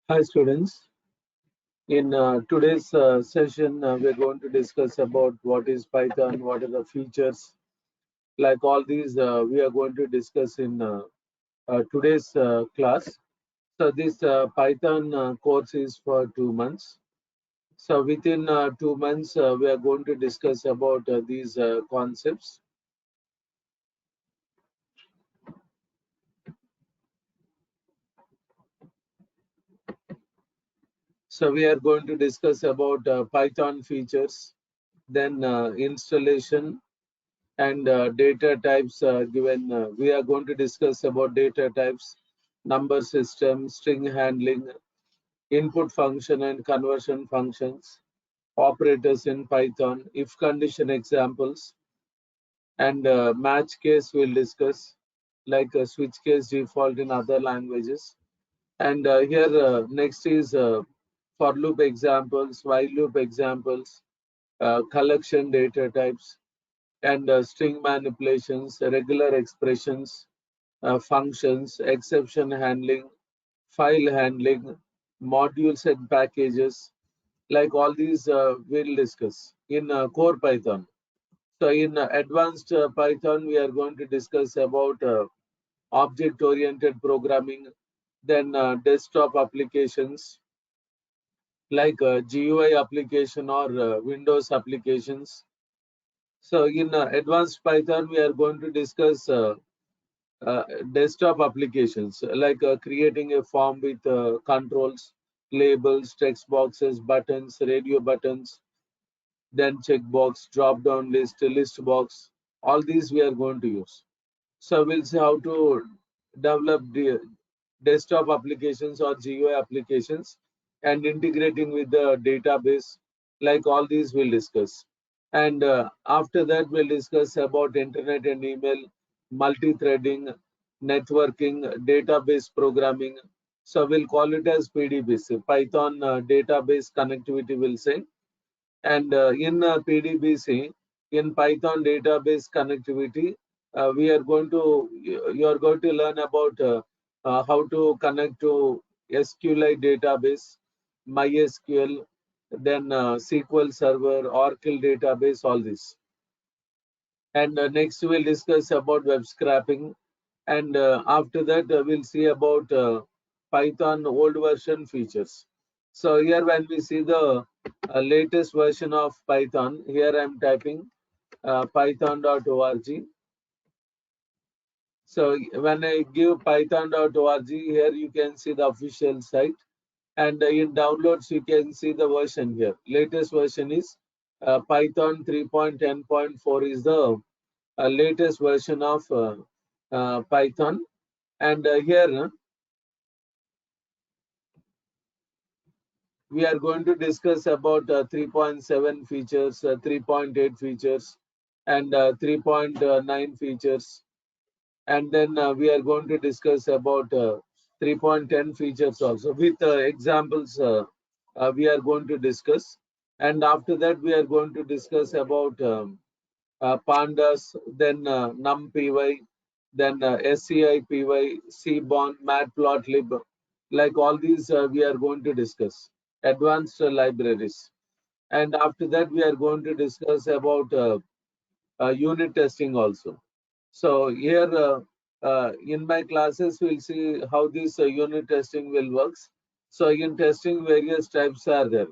Hi students, in today's session we are going to discuss about what is Python, what are the features, like all these we are going to discuss in today's class. So this Python course is for 2 months. So within 2 months we are going to discuss about these concepts. So we are going to discuss about Python features, then installation, and data types given. We are going to discuss about data types, number system, string handling, input function and conversion functions, operators in Python, if condition examples, and match case we'll discuss, like switch case default in other languages. And here next is for loop examples, while loop examples, collection data types, and string manipulations, regular expressions, functions, exception handling, file handling, modules and packages, like all these we'll discuss in core Python. So in advanced Python, we are going to discuss about object-oriented programming, then desktop applications like GUI application or Windows applications. So in advanced Python, we are going to discuss uh, desktop applications like creating a form with controls, labels, text boxes, buttons, radio buttons, then checkbox, drop down list, list box. All these we are going to use. So we'll see how to develop the desktop applications or GUI applications and integrating with the database. Like all these we'll discuss. And after that we'll discuss about internet and email, multi-threading, networking, database programming. So we'll call it as PDBC, Python database connectivity we'll say. And in PDBC, in Python database connectivity, we are going to you are going to learn about how to connect to SQLite database, MySQL, then SQL Server, Oracle database, all this. And next we'll discuss about web scraping, and after that we'll see about Python old version features. So here when we see the latest version of Python, here I'm typing python.org. So when I give python.org, here you can see the official site, and in downloads you can see the version here. Latest version is Python 3.10.4 is the latest version of Python. And here we are going to discuss about 3.7 features, 3.8 features, and 3.9 features. And then we are going to discuss about 3.10 features also with examples we are going to discuss. And after that, we are going to discuss about pandas, then numpy, then scipy, cbon, matplotlib, like all these we are going to discuss advanced libraries. And after that we are going to discuss about unit testing also. So here in my classes we'll see how this unit testing will works. So in testing various types are there,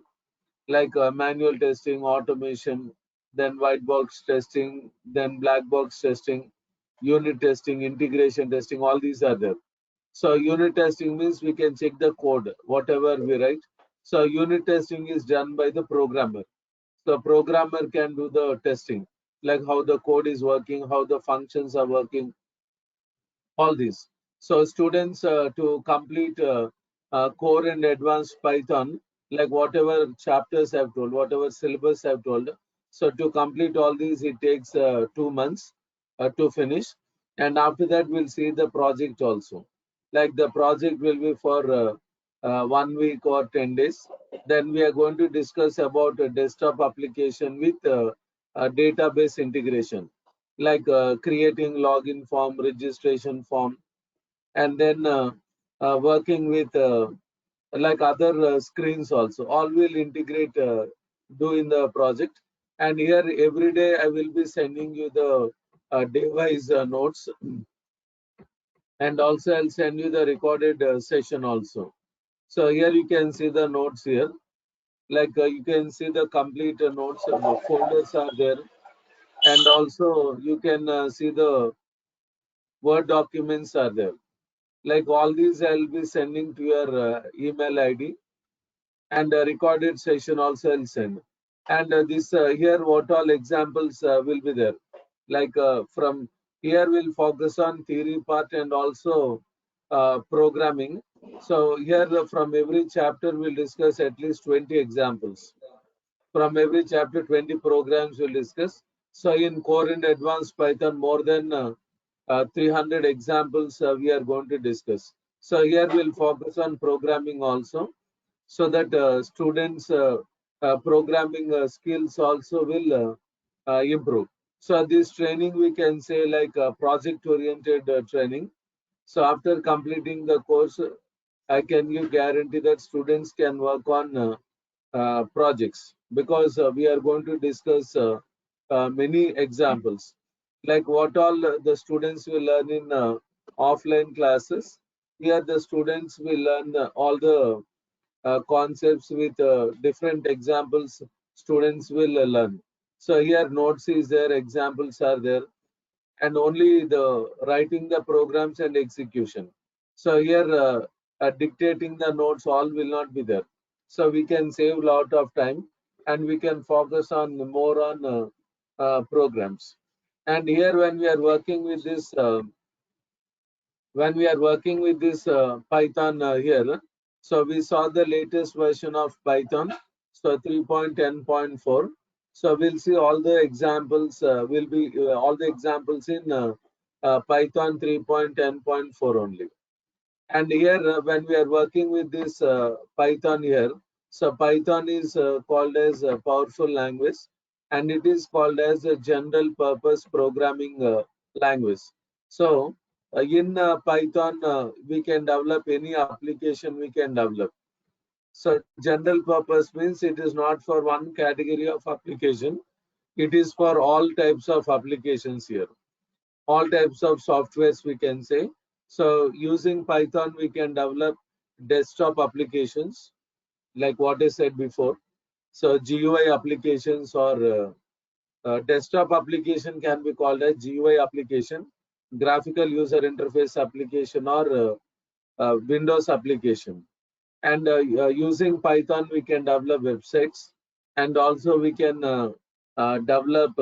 like manual testing, automation, then white box testing, then black box testing, unit testing, integration testing, all these are there. So unit testing means we can check the code, whatever we write. So unit testing is done by the programmer. So programmer can do the testing, like how the code is working, how the functions are working, all these. So students to complete core and advanced Python, like whatever chapters I've told, whatever syllabus I've told. So to complete all these, it takes 2 months to finish. And after that, we'll see the project also. Like the project will be for 1 week or 10 days. Then we are going to discuss about a desktop application with a database integration, like creating login form, registration form, and then working with like other screens also. All will integrate, do in the project. And here every day I will be sending you the device notes, and also I'll send you the recorded session also. So here you can see the notes here. Like you can see the complete notes, the folders are there, and also you can see the Word documents are there. Like all these I'll be sending to your email ID, and a recorded session also I'll send. And this here what all examples will be there. Like from here we'll focus on theory part and also programming. So here from every chapter we'll discuss at least 20 examples. From every chapter 20 programs we'll discuss. So in core and advanced Python more than 300 examples we are going to discuss. So here we'll focus on programming also, so that students programming skills also will improve. So this training we can say like project oriented training. So after completing the course, I can give guarantee that students can work on projects, because we are going to discuss many examples, like what all the students will learn in offline classes. Here the students will learn all the concepts with different examples students will learn. So here notes is there, examples are there, and only the writing the programs and execution. So here dictating the notes all will not be there. So we can save a lot of time, and we can focus on more on programs. And here when we are working with this Python here, so we saw the latest version of Python, so 3.10.4. So we'll see all the examples, will be all the examples in Python 3.10.4 only. And here when we are working with this Python here, so Python is called as a powerful language, and it is called as a general purpose programming language. So in Python we can develop any application we can develop. So general purpose means it is not for one category of application, it is for all types of applications here, all types of softwares we can say. So using Python we can develop desktop applications, like what I said before. So GUI applications, or desktop application can be called as GUI application, graphical user interface application, or Windows application. And using Python we can develop websites, and also we can develop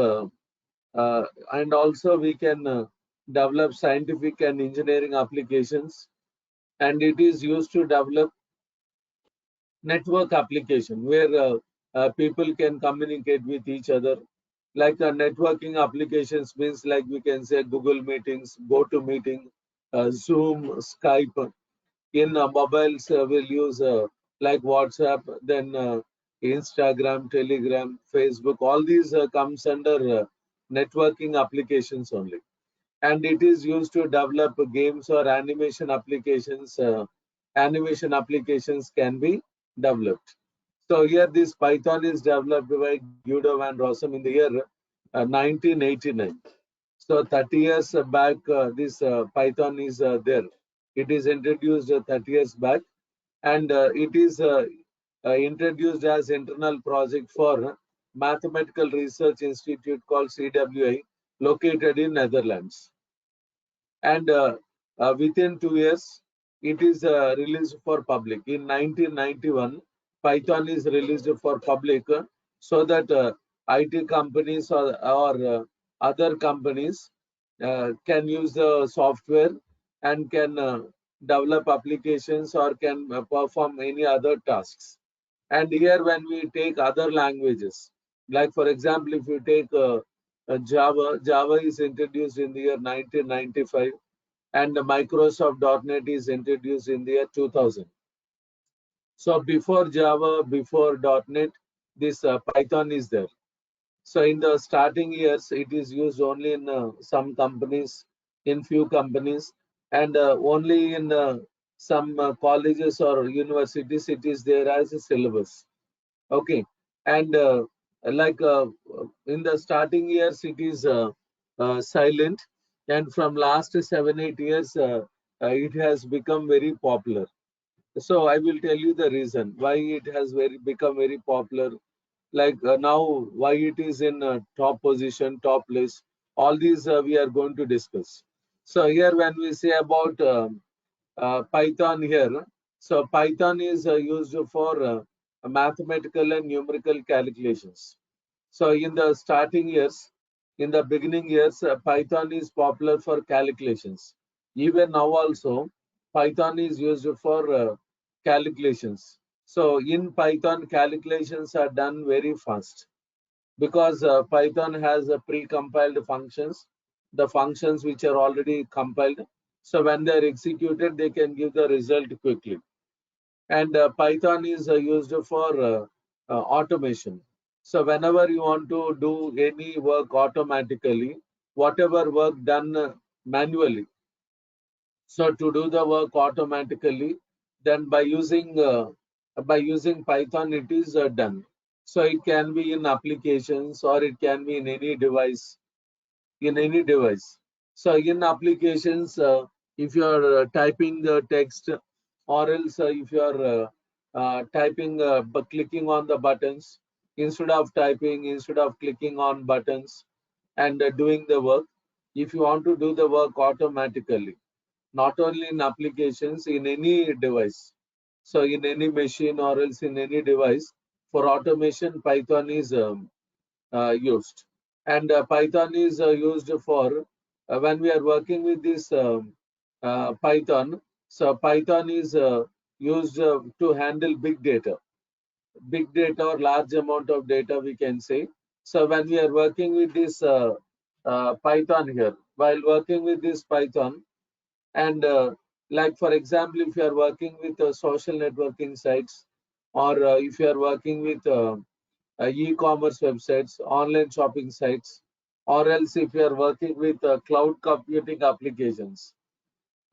uh, and also we can develop scientific and engineering applications. And it is used to develop network application, where people can communicate with each other. Like networking applications means, like we can say Google Meetings, GoToMeeting, Zoom, Skype. In mobiles we'll use like WhatsApp, then Instagram, Telegram, Facebook. All these comes under networking applications only. And it is used to develop games or animation applications. Animation applications can be developed. So here this Python is developed by Guido van Rossum in the year 1989. So 30 years back, this Python is there. It is introduced 30 years back, and it is introduced as internal project for Mathematical Research Institute called CWI, located in Netherlands. And within 2 years, it is released for public. In 1991, Python is released for public, so that IT companies or other companies can use the software and can develop applications, or can perform any other tasks. And here when we take other languages, like for example, if you take Java is introduced in the year 1995, and Microsoft .NET is introduced in the year 2000. So before Java, before .NET, this Python is there. So in the starting years, it is used only in some companies, in few companies, and only in some colleges or universities, it is there as a syllabus. Okay, and like in the starting years, it is silent, and from last 7 8 years, it has become very popular. So I will tell you the reason why it has become very popular. Like now, why it is in top position, top list. All these we are going to discuss. So here, when we say about Python here, so Python is used for mathematical and numerical calculations. So in the starting years, in the beginning years, Python is popular for calculations. Even now also, Python is used for calculations. So in Python, calculations are done very fast because Python has pre-compiled functions, the functions which are already compiled. So when they are executed, they can give the result quickly. And Python is used for automation. So whenever you want to do any work automatically, whatever work done manually, so to do the work automatically, then by using Python, it is done. So it can be in applications or it can be in any device, in any device. So in applications, if you are typing the text, or else if you are typing, but clicking on the buttons, instead of typing, instead of clicking on buttons and doing the work, if you want to do the work automatically, not only in applications, in any device. So in any machine or else in any device, for automation, Python is used. And Python is used for when we are working with this Python. So Python is used to handle big data or large amount of data, we can say. So when we are working with this Python here, while working with this Python, and like for example, if you are working with social networking sites, or if you are working with e-commerce websites, online shopping sites, or else if you are working with cloud computing applications,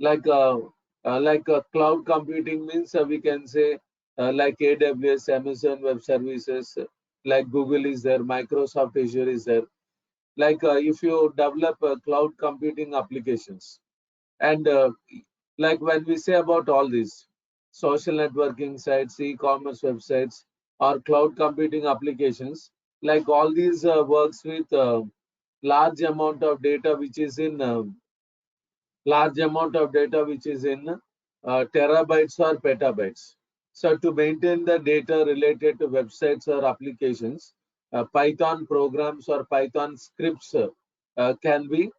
like cloud computing means we can say like AWS, Amazon Web Services, like Google is there, Microsoft Azure is there. Like if you develop cloud computing applications, and like when we say about all these social networking sites, e-commerce websites, or cloud computing applications, like all these works with large amount of data, which is in terabytes or petabytes. So to maintain the data related to websites or applications, Python programs or Python scripts uh, can be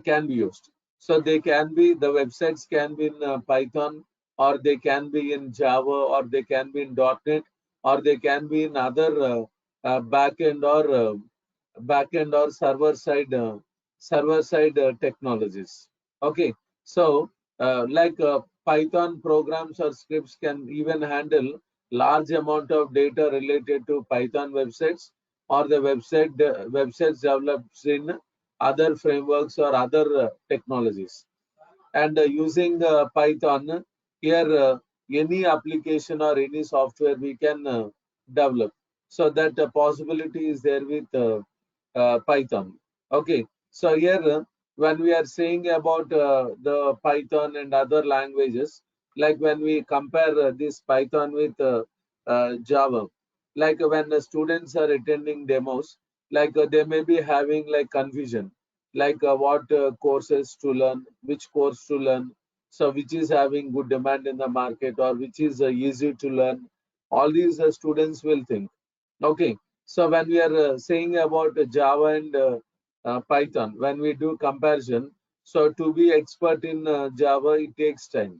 can be used. So they can be, the websites can be in Python, or they can be in Java, or they can be in .NET, or they can be in other backend or server side technologies. Okay, so like Python programs or scripts can even handle large amount of data related to Python websites, or the websites developed in other frameworks or other technologies. And using Python here, any application or any software we can develop. So that possibility is there with Python. Okay, so here when we are saying about the Python and other languages, like when we compare this Python with Java, like when the students are attending demos, like they may be having like confusion, like what courses to learn, which course to learn, so which is having good demand in the market, or which is easy to learn. All these students will think. Okay, so when we are saying about Java and Python, when we do comparison, so to be expert in Java, it takes time,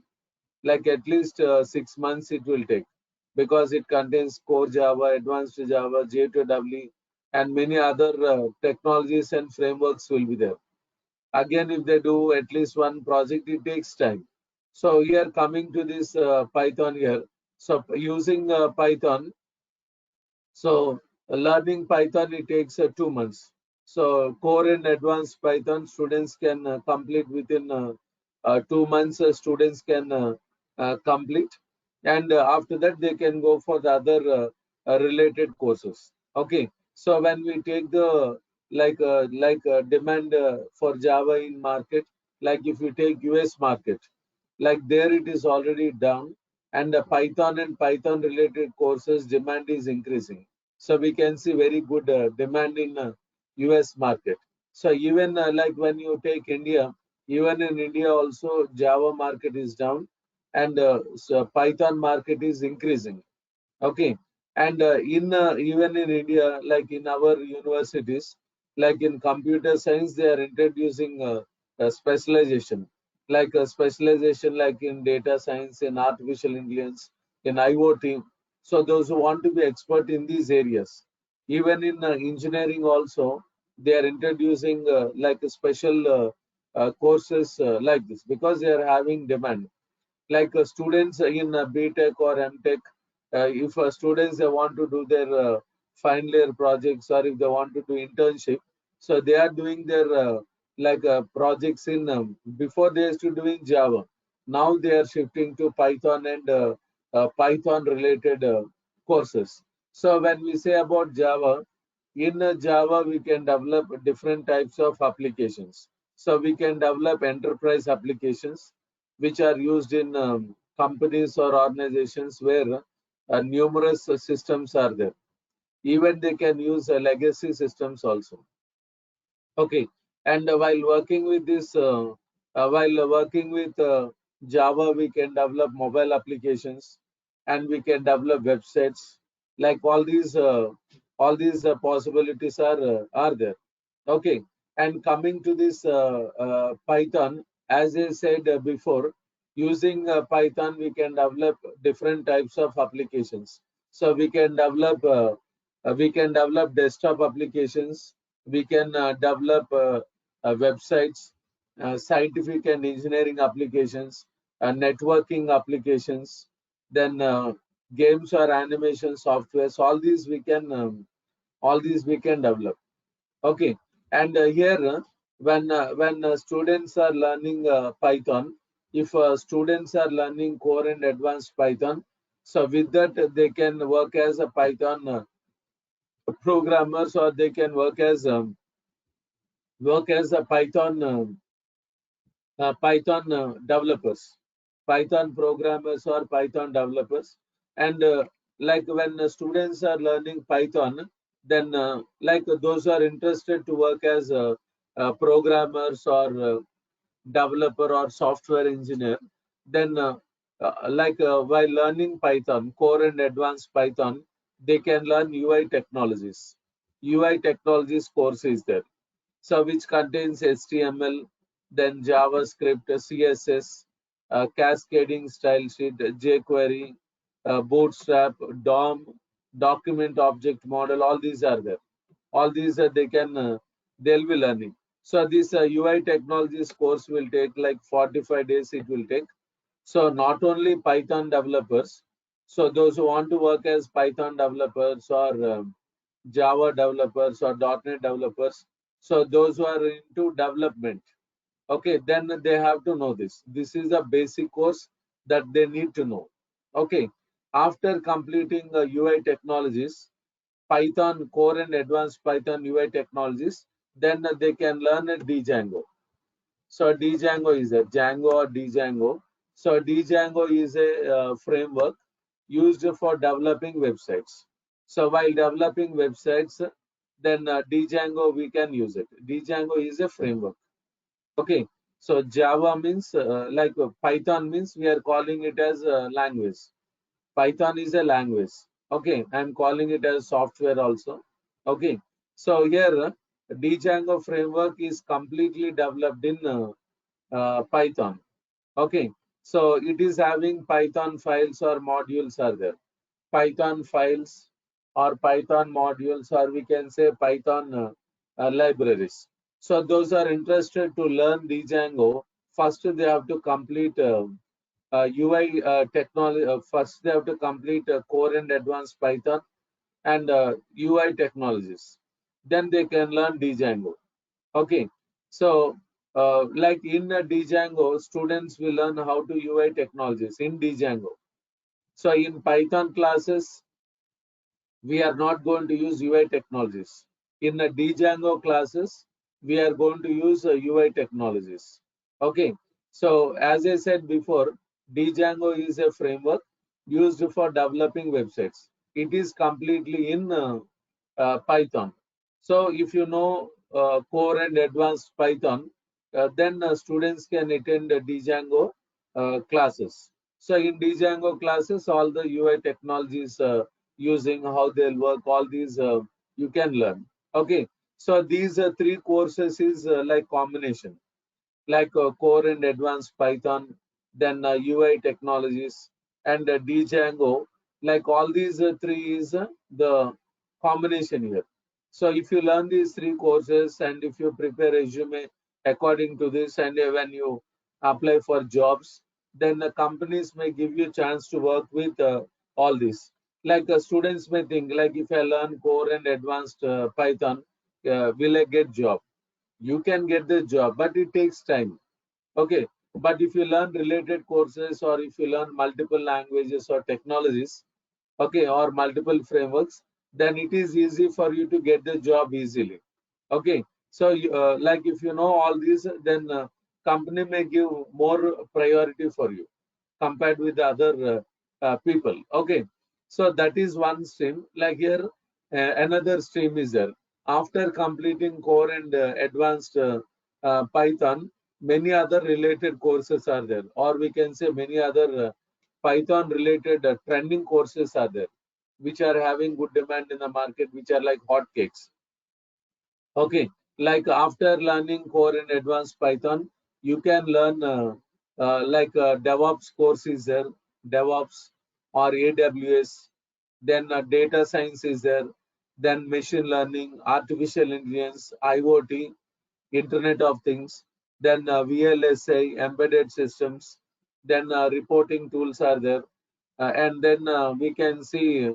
like at least 6 months it will take, because it contains core Java, advanced Java, J2EE, and many other technologies and frameworks will be there. Again, if they do at least one project, it takes time. So here, coming to this Python here, so using Python, so learning Python, it takes 2 months. So core and advanced Python students can complete within 2 months. Students can complete, and after that they can go for the other related courses. Okay, so when we take the demand for Java in market, like if you take US market, like there it is already down, and the Python and Python related courses demand is increasing. So we can see very good demand in US market. So even like when you take India, even in India also Java market is down, and so Python market is increasing. Okay, and in even in India, like in our universities, like in computer science, they are introducing a specialization, like a specialization like in data science, in artificial intelligence, in IoT. So those who want to be expert in these areas, even in engineering also, they are introducing like a special courses like this, because they are having demand, like students in BTech or MTech, if students they want to do their final year projects, or if they want to do internship, so they are doing their projects in before they used to doing Java. Now they are shifting to Python and Python related courses. So when we say about Java, in Java we can develop different types of applications. So we can develop enterprise applications which are used in companies or organizations where numerous systems are there. Even they can use legacy systems also. Okay, and while working with Java, we can develop mobile applications, and we can develop websites. Like all these possibilities are there. Okay, and coming to this Python, as I said before, using Python, we can develop different types of applications. So we can develop desktop applications, we can develop websites, scientific and engineering applications, networking applications, then games or animation softwares. All these we can develop. Okay, and here when students are learning Python, if students are learning core and advanced Python, so with that they can work as a Python programmers, or they can work as a Python developers, Python programmers or Python developers. And like when students are learning Python, then like those are interested to work as programmers or developer or software engineer, then while learning Python, core and advanced Python, they can learn UI technologies. UI technologies course is there, so which contains HTML, then JavaScript, CSS, cascading style sheet, jQuery, Bootstrap, DOM, document object model. All these are there. All these they'll be learning. So this UI technologies course will take like 45 days. It will take. So not only Python developers. So those who want to work as Python developers or Java developers or .NET developers. So those who are into development, okay, then they have to know this. This is a basic course that they need to know. Okay, after completing UI technologies, Python core and advanced Python UI technologies, then they can learn a Django. So Django is a Django or Django. So Django is a framework used for developing websites. So while developing websites, then Django we can use it. Django is a framework. Okay. So Java means Python means we are calling it as a language. Python is a language. Okay, I'm calling it as software also. Okay, so here Django framework is completely developed in Python. Okay, so it is having Python files or modules are there. Python files or Python modules, or we can say Python libraries. So those are interested to learn Django. First, they have to complete UI technology. First, they have to complete core and advanced Python and UI technologies. Then they can learn Django. Okay, so like in Django, students will learn how to UI technologies in Django. So in Python classes, we are not going to use UI technologies. In the Django classes, we are going to use UI technologies. Okay. So as I said before, Django is a framework used for developing websites. It is completely in Python. So if you know core and advanced Python, then students can attend Django classes. So in Django classes, all the UI technologies using how they'll work, all these you can learn. Okay, so these three courses is like combination, like core and advanced Python, then UI technologies, and Django. Like all these three is the combination here. So if you learn these three courses and if you prepare resume according to this, and when you apply for jobs, then the companies may give you chance to work with all these. Like students may think, like if I learn core and advanced Python, will I get job? You can get the job, but it takes time. Okay, but if you learn related courses or if you learn multiple languages or technologies, okay, or multiple frameworks, then it is easy for you to get the job easily. Okay, so like if you know all these, then company may give more priority for you compared with the other people. Okay, so that is one stream. Like here, another stream is there. After completing core and advanced Python, many other related courses are there, or we can say many other Python related trending courses are there, which are having good demand in the market, which are like hotcakes. Okay, like after learning core and advanced Python, you can learn like DevOps course is there, DevOps or AWS, then data science is there, then machine learning, artificial intelligence, IoT, Internet of Things, then VLSI, embedded systems, then reporting tools are there, and then we can see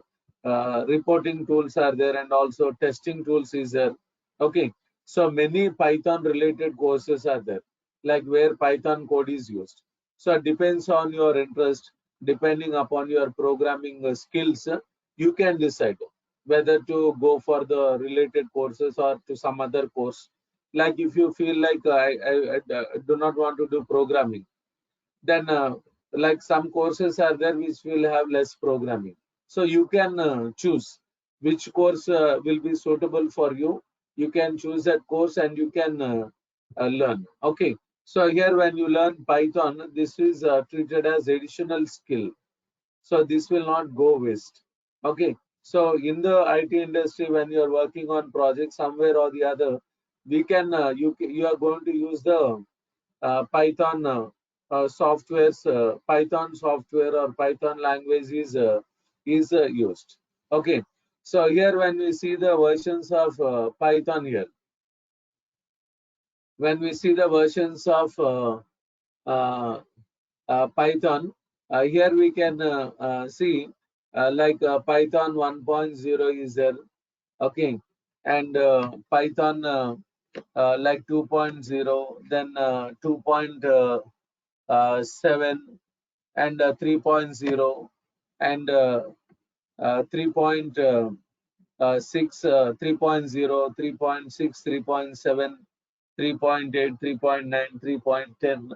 reporting tools are there, and also testing tools is there. Okay, so many Python related courses are there, like where Python code is used. So it depends on your interest, depending upon your programming skills, you can decide whether to go for the related courses or to some other course. Like if you feel like I do not want to do programming, then like some courses are there which will have less programming. So you can choose which course will be suitable for you. You can choose that course and you can learn. Okay. So here when you learn Python, this is treated as additional skill. So this will not go waste. Okay. So in the IT industry, when you are working on projects somewhere or the other, we can you are going to use the Python softwares, Python software or Python language is used. Okay, so here when we see the versions of Python here, when we see the versions of uh, Python, here we can see like Python 1.0 is there. Okay, and Python like 2.0, then 2.7 and 3.0 and 3.6, 3.0, 3.6, 3.7, 3.8, 3.9, 3.10,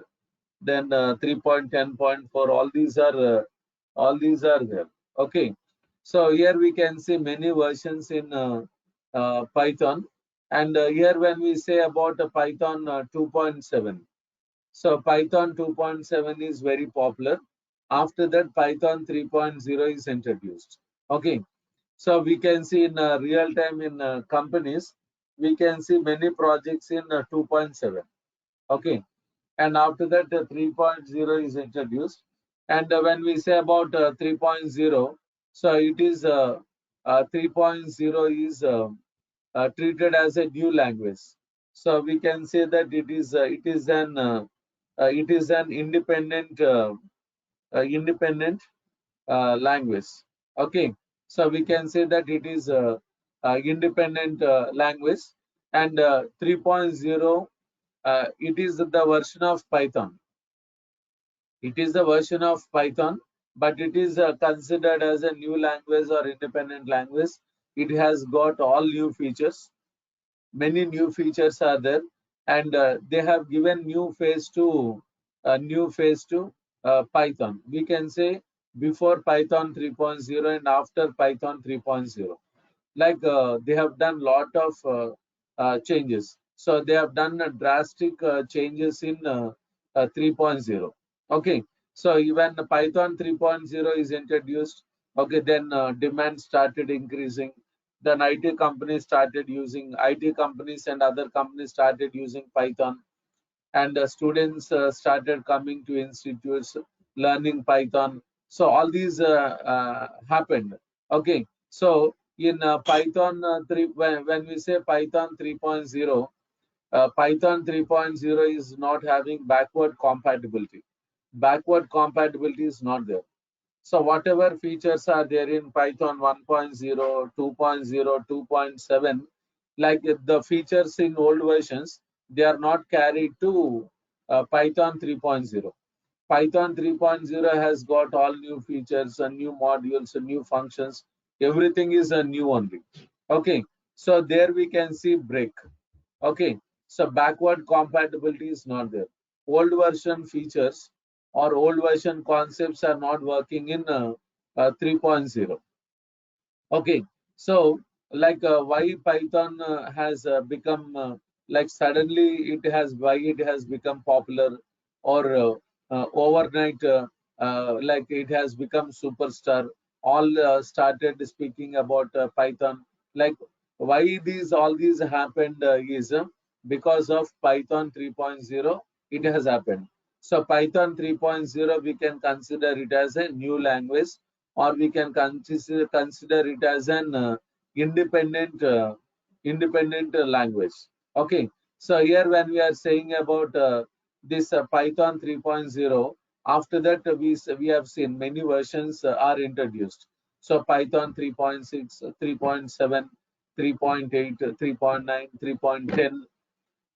then 3.10.4. All these are there. Okay, so here we can see many versions in Python, and here when we say about Python 2.7. So Python 2.7 is very popular. After that, Python 3.0 is introduced. Okay, so we can see in real time in companies, we can see many projects in 2.7. Okay, and after that, 3.0 is introduced. And when we say about 3.0, so it is 3.0 is treated as a new language. So we can say that it is an independent language. Okay, so we can say that it is a independent language, and 3.0 it is the version of Python. It is the version of Python, but it is considered as a new language or independent language. It has got all new features. Many new features are there, and they have given new phase to Python. We can say before Python 3.0 and after Python 3.0. Like they have done lot of changes. So they have done drastic changes in 3.0. Okay, so even Python 3.0 is introduced. Okay, then demand started increasing. Then IT companies and other companies started using Python, and students started coming to institutes learning Python. So all these happened. Okay, so in Python 3, when we say Python 3.0, Python 3.0 is not having backward compatibility. Backward compatibility is not there. So whatever features are there in Python 1.0, 2.0, 2.7, like the features in old versions, they are not carried to Python 3.0. Python 3.0 has got all new features and new modules and new functions. Everything is a new only. Okay, so there we can see break. Okay, so backward compatibility is not there. Old version features or old version concepts are not working in 3.0. Okay, so like why Python has become like suddenly it has why it has become popular, or overnight like it has become superstar. All started speaking about Python. Like why these all these happened is because of Python 3.0. It has happened. So Python 3.0 we can consider it as a new language, or we can consider it as an independent language. Okay, so here when we are saying about this Python 3.0, after that we have seen many versions are introduced. So Python 3.6, 3.7, 3.8, 3.9, 3.10.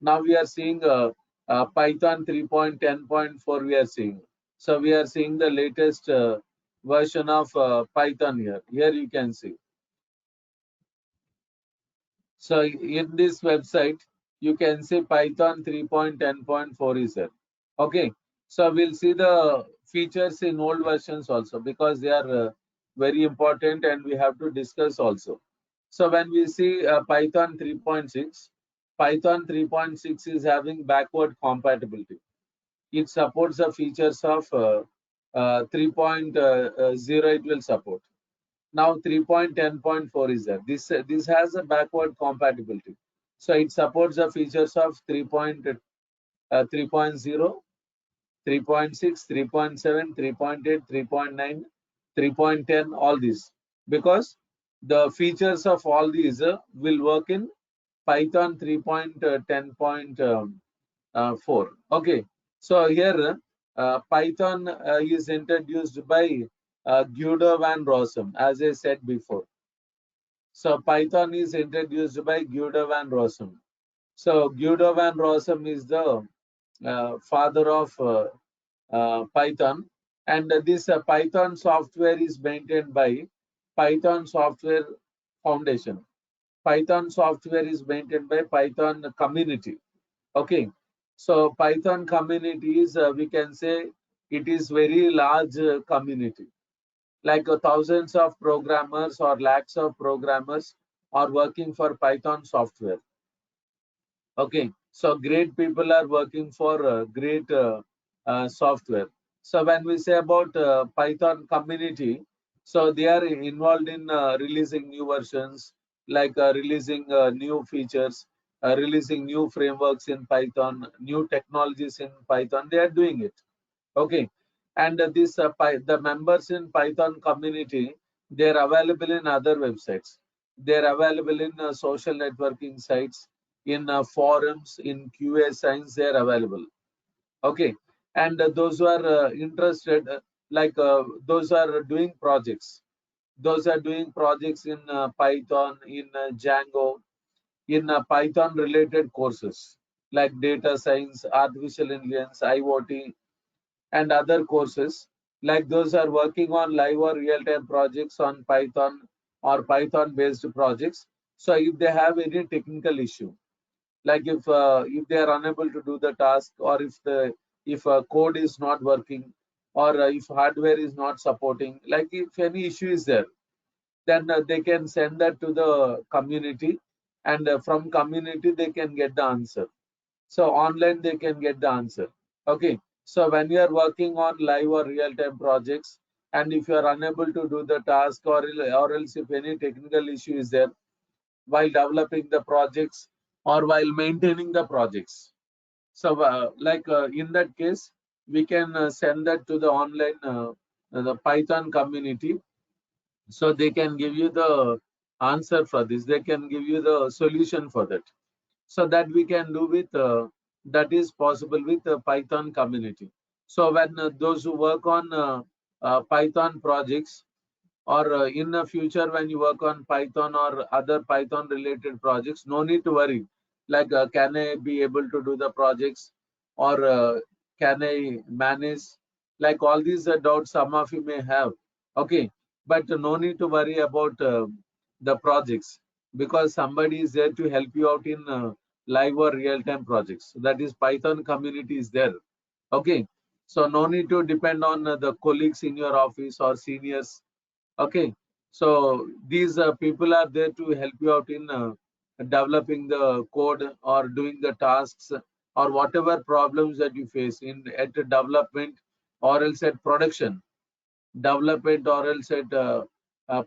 Now we are seeing Python 3.10.4 we are seeing. So we are seeing the latest version of Python here. Here you can see. So in this website, you can see Python 3.10.4 is there. Okay. So we'll see the features in old versions also, because they are very important and we have to discuss also. So when we see Python 3.6, Python 3.6 is having backward compatibility. It supports the features of 3.0, it will support. Now 3.10.4 is there. This has a backward compatibility. So it supports the features of 3.0, 3.6, 3.7, 3.8, 3.9, 3.10, all these. Because the features of all these will work in Python 3.10.4. Okay. So here Python is introduced by Guido van Rossum, as I said before. So Python is introduced by Guido van Rossum. So Guido van Rossum is the father of Python, and this Python software is maintained by Python Software Foundation. Python software is maintained by Python community. Okay, so Python community is we can say it is very large community. Like thousands of programmers or lakhs of programmers are working for Python software. Okay, so great people are working for great software. So when we say about Python community, so they are involved in releasing new versions, like releasing new features, releasing new frameworks in Python, new technologies in Python. They are doing it. Okay, and the members in Python community, they are available in other websites. They are available in social networking sites, in forums, in QA science. They are available. Okay, and those who are interested, like those are doing projects. Those are doing projects in Python, in Django, in Python related courses, like data science, artificial intelligence, IoT, and other courses. Like those are working on live or real-time projects on Python or Python-based projects. So if they have any technical issue, like if they are unable to do the task, or if code is not working, or if hardware is not supporting, like if any issue is there, then they can send that to the community, and from community they can get the answer. So online they can get the answer. Okay. So when you are working on live or real-time projects, and if you are unable to do the task, or else if any technical issue is there while developing the projects or while maintaining the projects, so in that case, we can send that to the online the Python community, so they can give you the answer for this. They can give you the solution for that. So that we can do with that is possible with the Python community. So when those who work on Python projects, or in the future when you work on Python or other Python related projects, no need to worry. Like, can I be able to do the projects, or can I manage? Like all these doubts some of you may have. Okay, but no need to worry about the projects, because somebody is there to help you out in live or real-time projects. That is, Python community is there. Okay, so no need to depend on the colleagues in your office or seniors. Okay, so these people are there to help you out in developing the code or doing the tasks, or whatever problems that you face in at the development, or else at production development, or else at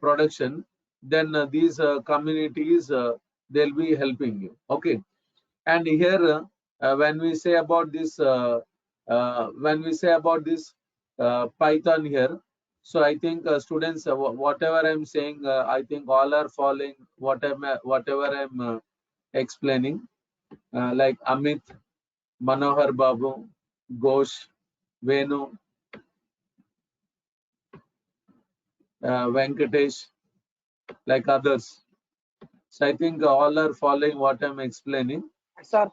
production. Then these communities, they'll be helping you. Okay. And here, when we say about this, Python here, so I think students, whatever I'm saying, I think all are following whatever I'm explaining. Like Amit, Manohar Babu, Ghosh, Venu, Venkatesh, like others. So I think all are following what I'm explaining. Yes, sir.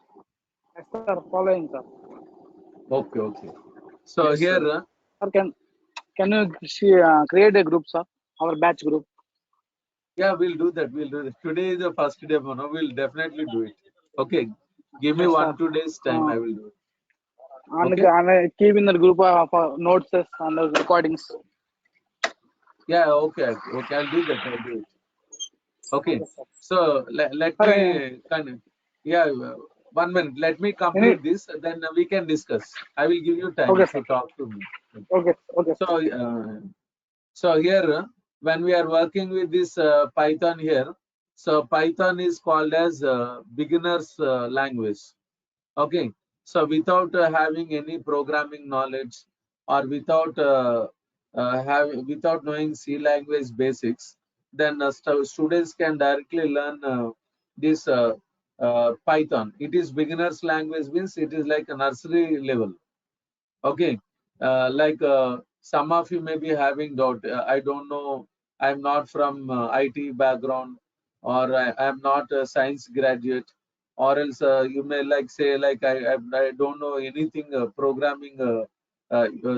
Yes, sir. Following, sir. Okay, okay. So Yes, here, sir. Sir, can you create a group, sir? Our batch group. yeah, we'll do that. We'll do that. Today is the first day, Mano. We'll definitely do it. Okay. Give me Yes, sir. 1 2 days time. I will do it. Okay. And keep in the group of notes and the recordings. Yeah. Okay. Okay. I'll do that. I'll do it. Okay. Okay, sir. So let Sir, me kind of, yeah. 1 minute. Let me any, complete this. Then we can discuss. I will give you time okay, sir. to talk to me. Okay, okay. So here, when we are working with this Python here, so Python is called as beginner's language. Okay, so without having any programming knowledge, or without knowing C language basics, then students can directly learn this Python. It is beginner's language, means it is like a nursery level. Okay, some of you may be having doubt. I don't know. I'm not from IT background, or I'm not a science graduate, or else you may like say like I don't know anything programming.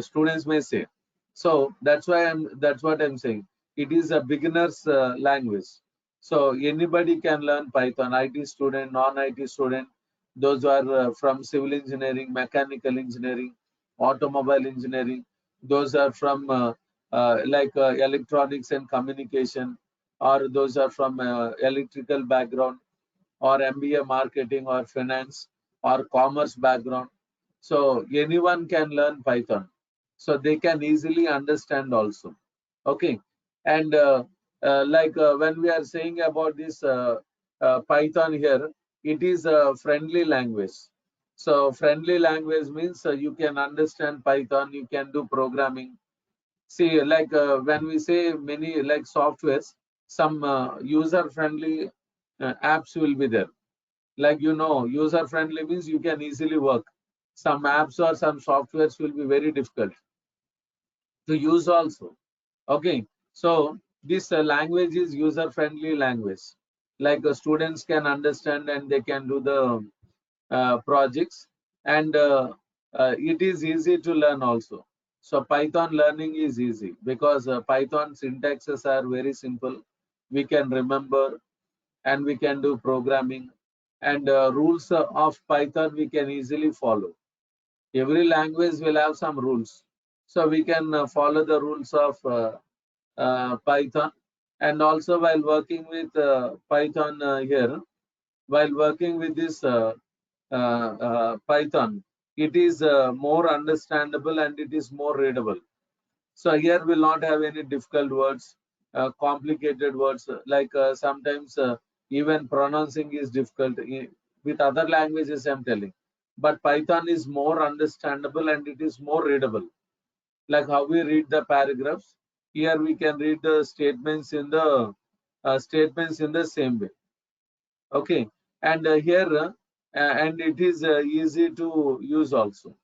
Students may say. So that's what I'm saying. It is a beginner's language. So anybody can learn Python. IT student, non-IT student, those who are from civil engineering, mechanical engineering, automobile engineering, those are from electronics and communication, or those are from electrical background, or MBA marketing, or finance, or commerce background. So anyone can learn Python. So they can easily understand also. Okay. And when we are saying about this Python here, it is a friendly language. So friendly language means you can understand Python, you can do programming. See, when we say many like softwares, some user friendly apps will be there. Like, user friendly means you can easily work. Some apps or some softwares will be very difficult to use also. Okay, so this language is user friendly language. Like students can understand, and they can do the projects, and it is easy to learn also. So Python learning is easy because Python syntaxes are very simple. We can remember and we can do programming, and rules of Python we can easily follow. Every language will have some rules, so we can follow the rules of Python. And also while working with Python here, while working with this Python, it is more understandable and it is more readable. So here will not have any difficult words, complicated words, like sometimes even pronouncing is difficult with other languages I'm telling. But Python is more understandable and it is more readable. Like how we read the paragraphs, here we can read the statements in the same way. Okay, and here and it is easy to use also.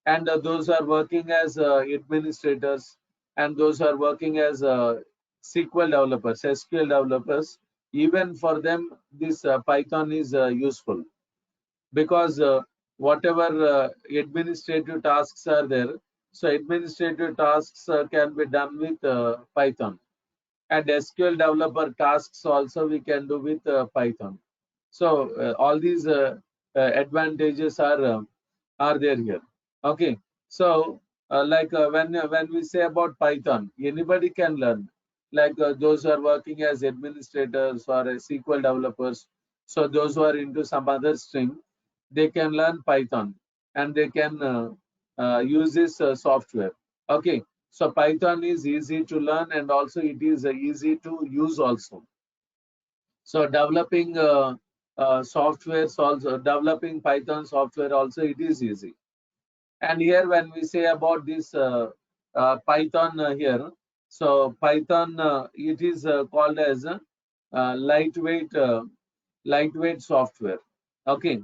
And those are working as administrators, and those are working as SQL developers, SQL developers. Even for them, this Python is useful because whatever administrative tasks are there, so administrative tasks can be done with Python, and SQL developer tasks also we can do with Python. So all these advantages are there here. Okay, so like when we say about Python, anybody can learn. Like those who are working as administrators or SQL developers, so those who are into some other stream, they can learn Python and they can use this software. Okay, so Python is easy to learn and also it is easy to use also. So developing softwares also, developing Python software also, it is easy. And here when we say about this Python here, so Python it is called as lightweight lightweight software. Okay,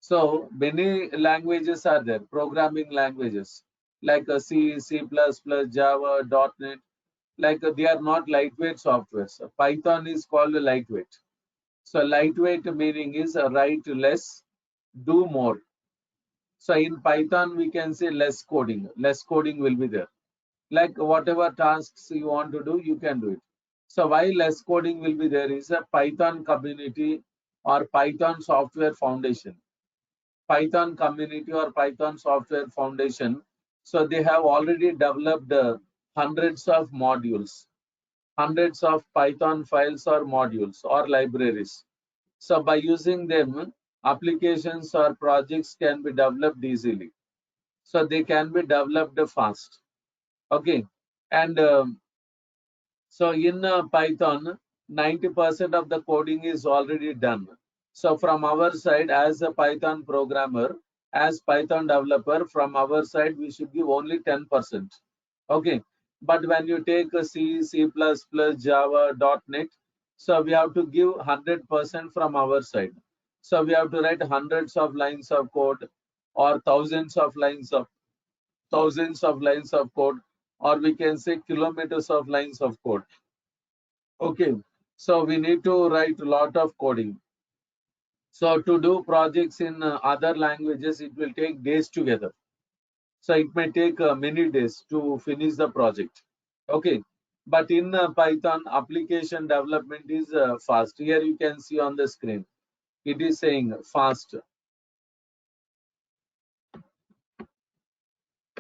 so many languages are there, programming languages like C, C++, Java, .NET. Like they are not lightweight softwares. Python is called lightweight. So lightweight meaning is write less, do more. So in Python, we can say less coding. Less coding will be there. Like whatever tasks you want to do, you can do it. So why less coding will be there is a Python community or Python software foundation. Python community or Python software foundation. So they have already developed hundreds of modules, hundreds of Python files or modules or libraries. So by using them, applications or projects can be developed easily. So they can be developed fast. Okay, and so in Python, 90% of the coding is already done. So from our side, as a Python programmer, as Python developer, from our side, we should give only 10%. Okay, but when you take a C, C++, Java, .NET, so we have to give 100% from our side. So we have to write hundreds of lines of code or thousands of lines of code, or we can say kilometers of lines of code. Okay, so we need to write a lot of coding. So to do projects in other languages, it will take days together. So it may take many days to finish the project. Okay, but in Python, application development is fast. Here you can see on the screen, it is saying fast.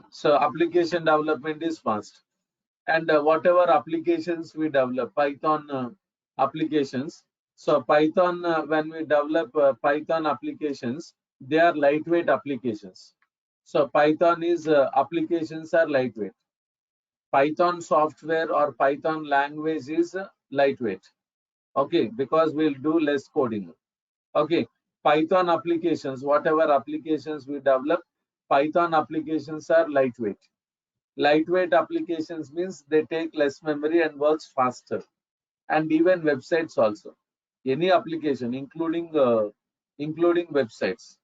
So application development is fast. And whatever applications we develop, Python applications. So Python, when we develop Python applications, they are lightweight applications. So Python is applications are lightweight. Python software or Python language is lightweight. Okay, because we'll do less coding. Okay, Python applications, whatever applications we develop, Python applications are lightweight. Lightweight applications means they take less memory and works faster. And even websites also, any application including websites,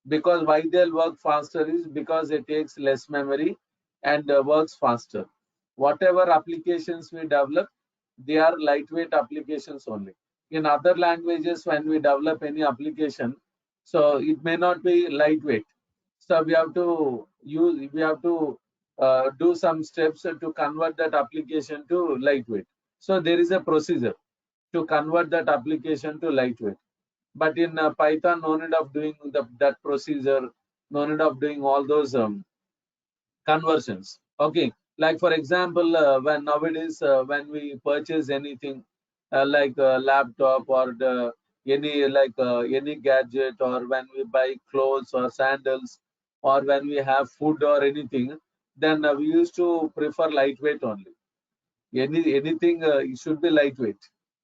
because why they'll work faster is because it takes less memory and works faster. Whatever applications we develop, they are lightweight applications only. In other languages, when we develop any application, So it may not be lightweight. So we have to do some steps to convert that application to lightweight. So there is a procedure to convert that application to lightweight. But in Python, no need of doing that procedure, no need of doing all those conversions. Okay, like for example, when nowadays when we purchase anything like a laptop or any gadget, or when we buy clothes or sandals, or when we have food or anything, then we used to prefer lightweight only. Anything it should be lightweight.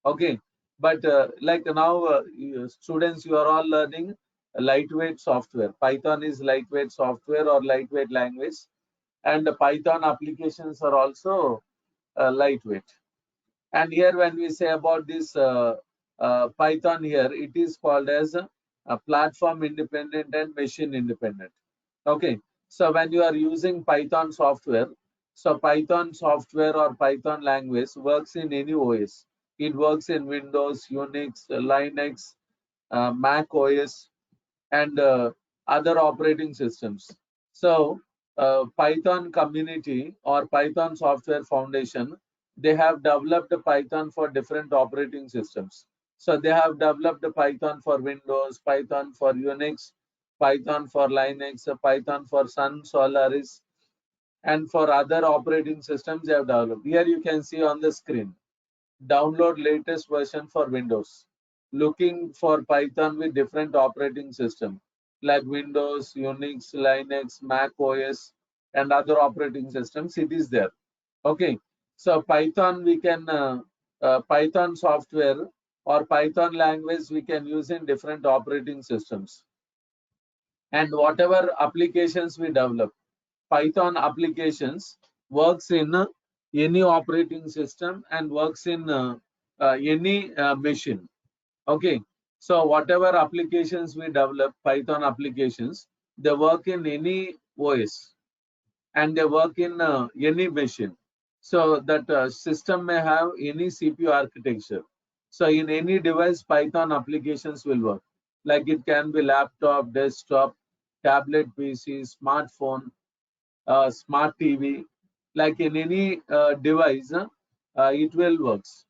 Okay, but like now students, you are all learning lightweight software. Python is lightweight software or lightweight language, and the Python applications are also lightweight. And here when we say about this Python here, it is called as a platform independent and machine independent. Okay, so when you are using Python software, so Python software or Python language works in any OS. It works in Windows, Unix, Linux, Mac OS, and other operating systems. So, Python community or Python Software Foundation, they have developed Python for different operating systems. So, they have developed Python for Windows, Python for Unix, Python for Linux, Python for Sun Solaris, and for other operating systems they have developed. Here you can see on the screen, download latest version for Windows. Looking for Python with different operating system like Windows, Unix, Linux, Mac OS, and other operating systems. It is there. Okay. So Python we can Python software or Python language we can use in different operating systems. And whatever applications we develop, Python applications works in any operating system and works in any machine. Okay, so whatever applications we develop, Python applications, they work in any OS and they work in any machine. So that system may have any CPU architecture. So in any device, Python applications will work. Like it can be laptop, desktop, tablet PC, smartphone, smart TV, like in any device, it will works.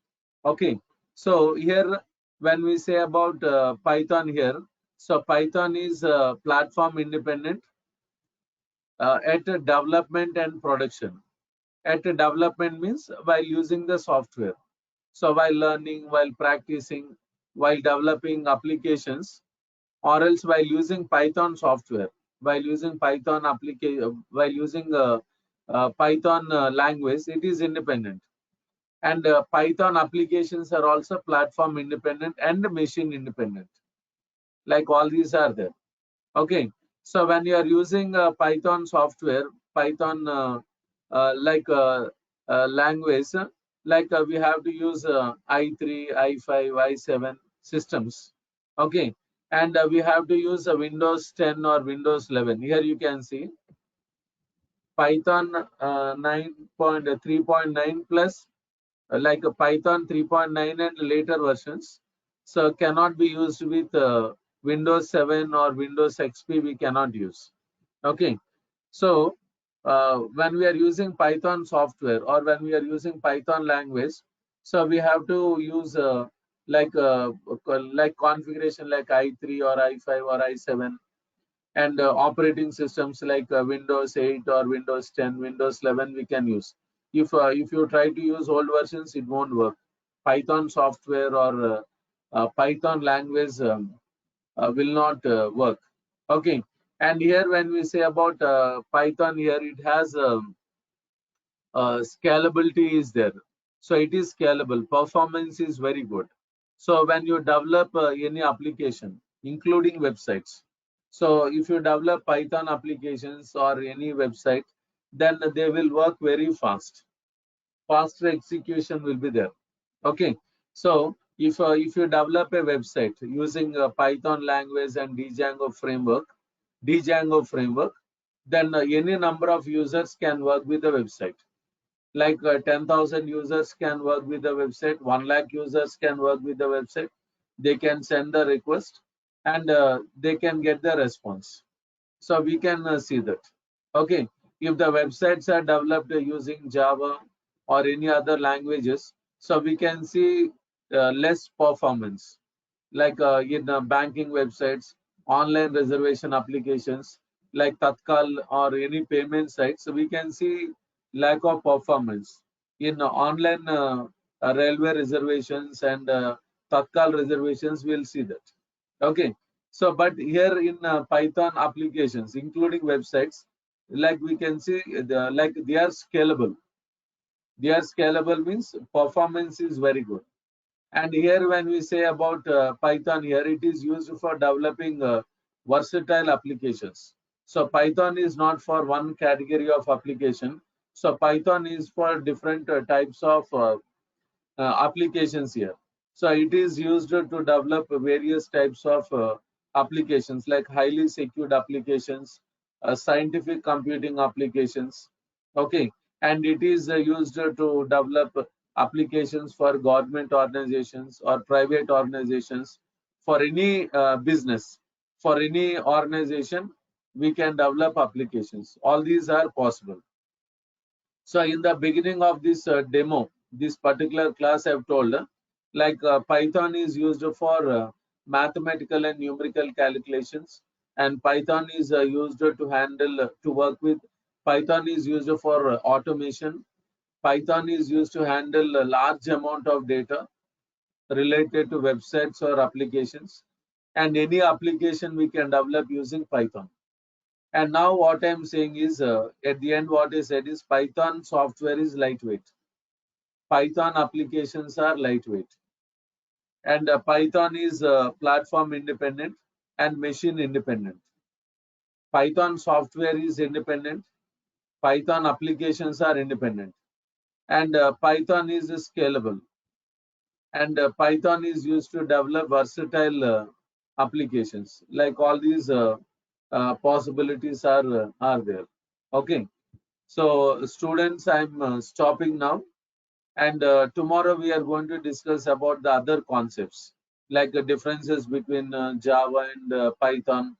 Okay, so here when we say about Python here, so Python is platform independent at development and production. At development means while using the software. So while learning, while practicing, while developing applications, or else while using Python software, while using Python application, while using Python language, it is independent. And Python applications are also platform independent and machine independent. Like all these are there. Okay. So when you are using Python software, Python language, we have to use i3, i5, i7 systems. Okay, and we have to use Windows 10 or Windows 11. Here you can see Python 9.3.9 plus like a Python 3.9 and later versions. So cannot be used with Windows 7 or Windows XP. We cannot use. Okay, so when we are using Python software or when we are using Python language, so we have to use like configuration like i3 or i5 or i7, and operating systems like Windows 8 or Windows 10, Windows 11 we can use. If you try to use old versions, it won't work. Python software or Python language will not work. Okay, and here when we say about Python here, it has scalability is there. So it is scalable. Performance is very good. So when you develop any application, including websites, so if you develop Python applications or any website, then they will work very fast. Faster execution will be there. Okay. So if you develop a website using Python language and Django framework, then any number of users can work with the website. Like 10,000 users can work with the website, 1 lakh users can work with the website. They can send the request and they can get the response. So we can see that. Okay, if the websites are developed using Java or any other languages, so we can see less performance, like in banking websites, online reservation applications like Tatkal or any payment sites. So we can see lack of performance in online railway reservations and Tatkal reservations. We'll see that. Okay, so but here in Python applications, including websites, like we can see, like they are scalable. They are scalable means performance is very good. And here when we say about Python, here it is used for developing versatile applications. So Python is not for one category of application. So Python is for different types of applications here. So it is used to develop various types of applications like highly secured applications, scientific computing applications. Okay, and it is used to develop applications for government organizations or private organizations, for any business, for any organization, we can develop applications. All these are possible. So in the beginning of this demo, this particular class I've told, like Python is used for mathematical and numerical calculations, and Python is used to handle, to work with. Python is used for automation. Python is used to handle a large amount of data related to websites or applications, and any application we can develop using Python. And now what I'm saying is, at the end, what I said is Python software is lightweight. Python applications are lightweight. And Python is platform independent and machine independent. Python software is independent. Python applications are independent. And Python is scalable. And Python is used to develop versatile applications. Like all these possibilities are there. Okay. So students, I'm stopping now, and tomorrow we are going to discuss about the other concepts, like the differences between Java and Python,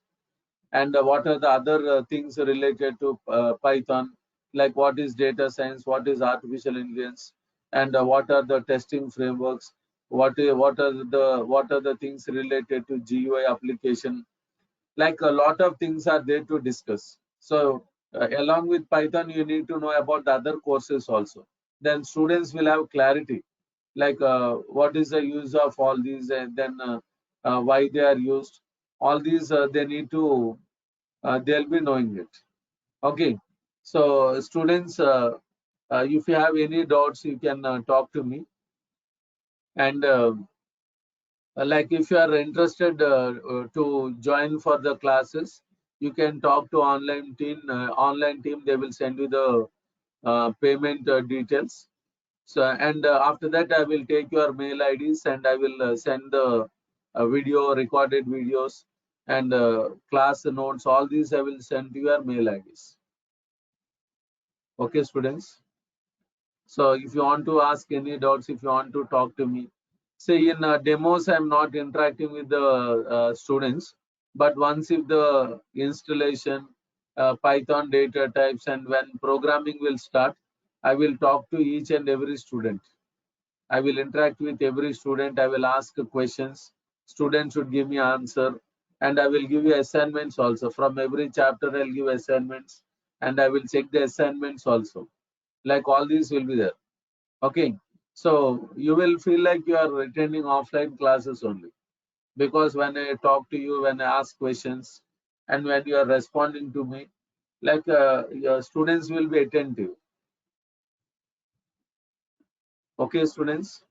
and what are the other things related to Python, like what is data science, what is artificial intelligence, and what are the testing frameworks, what are the things related to GUI application, like a lot of things are there to discuss. So along with Python, you need to know about the other courses also. Then students will have clarity, like what is the use of all these, and then why they are used. All these they need to, they'll be knowing it. Okay. So students, if you have any doubts, you can talk to me. And like if you are interested to join for the classes, you can talk to online team. Online team, they will send you the payment details. So and after that, I will take your mail IDs and I will send the video, recorded videos, and class notes. All these I will send to your mail IDs. Okay, students. So if you want to ask any doubts, if you want to talk to me, say in demos, I'm not interacting with the students, but once if the installation, Python data types, and when programming will start, I will talk to each and every student. I will interact with every student. I will ask questions. Students should give me answer, and I will give you assignments also. From every chapter, I'll give assignments, and I will check the assignments also. Like all these will be there. Okay, so you will feel like you are attending offline classes only, because when I talk to you, when I ask questions, and when you are responding to me, like your students will be attentive. Okay, students.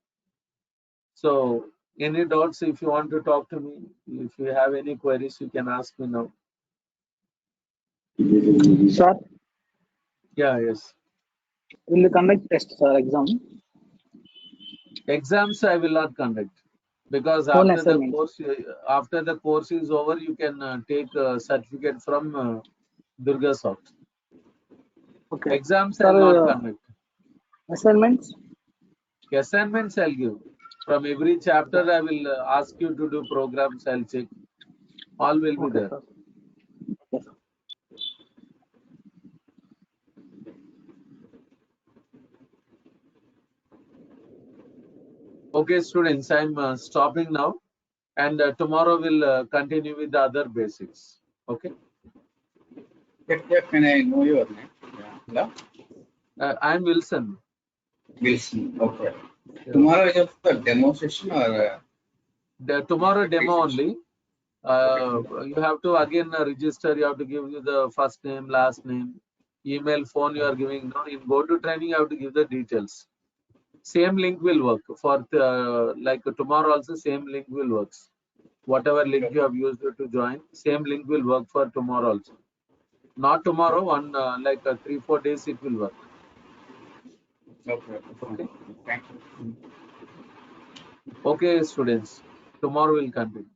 So any doubts, if you want to talk to me, if you have any queries, you can ask me now. Sir, Yeah, yes. will you conduct test, sir, exam? Exams I will not conduct, because Own assignment. after the course is over, you can take a certificate from DURGASOFT. Okay. Exams Sir, I'll not conduct. assignments? Assignments I'll give. From every chapter, I will ask you to do programs. I'll check. All will be Okay, there. sir. Yes, sir. Okay, students, I'm stopping now, and tomorrow we'll continue with the other basics. Okay. Yeah, can I know your name? Yeah. I'm Wilson. Wilson. Okay. Yeah. Tomorrow is just the demo session or Tomorrow demo session? only. You have to again register. You have to give you the first name, last name, email, phone you are giving. No, in go to training, you have to give the details. Same link will work for like tomorrow also. Same link will work. Whatever link you have used to join, same link will work for tomorrow also. Not tomorrow, one like 3-4 days it will work. Okay. Okay. Thank you. Okay, students. Tomorrow we'll continue.